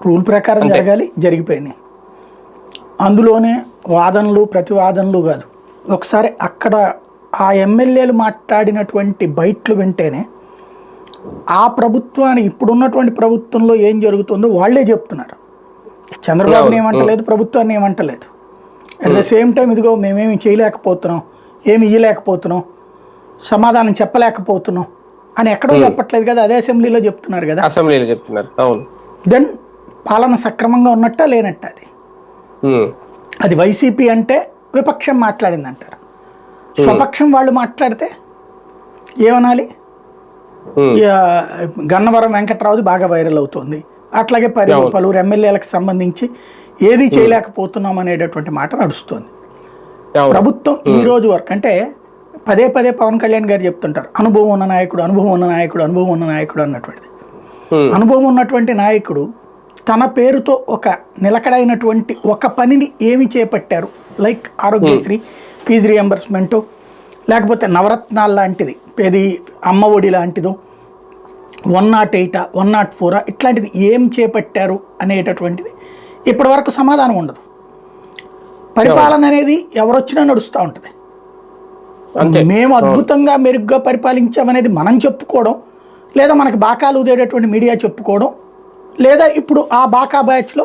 Rule ప్రకారం జరగాలి, జరిగిపోయినాయి. అందులోనే వాదనలు ప్రతివాదనలు కాదు. ఒకసారి అక్కడ ఆ ఎమ్మెల్యేలు మాట్లాడినటువంటి బయట్లు వింటేనే ఆ ప్రభుత్వానికి ఇప్పుడున్నటువంటి ప్రభుత్వంలో ఏం జరుగుతుందో వాళ్ళే చెప్తున్నారు. చంద్రబాబుని ఏమంటలేదు, ప్రభుత్వాన్ని ఏమంటలేదు. అట్ ద సేమ్ టైం ఇదిగో మేమేమి చేయలేకపోతున్నాం, ఏమి ఇయ్యలేకపోతున్నాం, సమాధానం చెప్పలేకపోతున్నాం అని ఎక్కడో చెప్పట్లేదు కదా, అదే అసెంబ్లీలో చెప్తున్నారు కదా. అసెంబ్లీలో చెప్తున్నారు. అవును. దెన్ పాలన సక్రమంగా ఉన్నట్ట లేనట్ట అది వైసీపీ అంటే విపక్షం మాట్లాడింది అంటారు. స్వపక్షం వాళ్ళు మాట్లాడితే ఏమనాలి? గన్నవరం వెంకట్రావుది బాగా వైరల్ అవుతుంది, అట్లాగే పలువురు ఎమ్మెల్యేలకు సంబంధించి ఏది చేయలేకపోతున్నాం అనేటటువంటి మాట నడుస్తుంది. ప్రభుత్వం ఈ రోజు వరకు అంటే పదే పదే పవన్ కళ్యాణ్ గారు చెప్తుంటారు, అనుభవం ఉన్న నాయకుడు, అనుభవం ఉన్న నాయకుడు, అనుభవం ఉన్న నాయకుడు అన్నటువంటిది. అనుభవం ఉన్నటువంటి నాయకుడు తన పేరుతో ఒక నిలకడైనటువంటి ఒక పనిని ఏమి చేపట్టారు, లైక్ ఆరోగ్యశ్రీ, ఫీజు రియంబర్స్మెంటు, లేకపోతే నవరత్నాలు లాంటిది, పేది అమ్మ ఒడి లాంటిదో, 108, 104 ఇట్లాంటిది ఏం చేపట్టారు అనేటటువంటిది ఇప్పటి వరకు సమాధానం ఉండదు. పరిపాలన అనేది ఎవరొచ్చినా నడుస్తూ ఉంటుంది. మేము అద్భుతంగా మెరుగ్గా పరిపాలించామనేది మనం చెప్పుకోవడం, లేదా మనకి బాకాలు ఉదేటటువంటి మీడియా చెప్పుకోవడం, లేదా ఇప్పుడు ఆ బాకా బ్యాచ్లో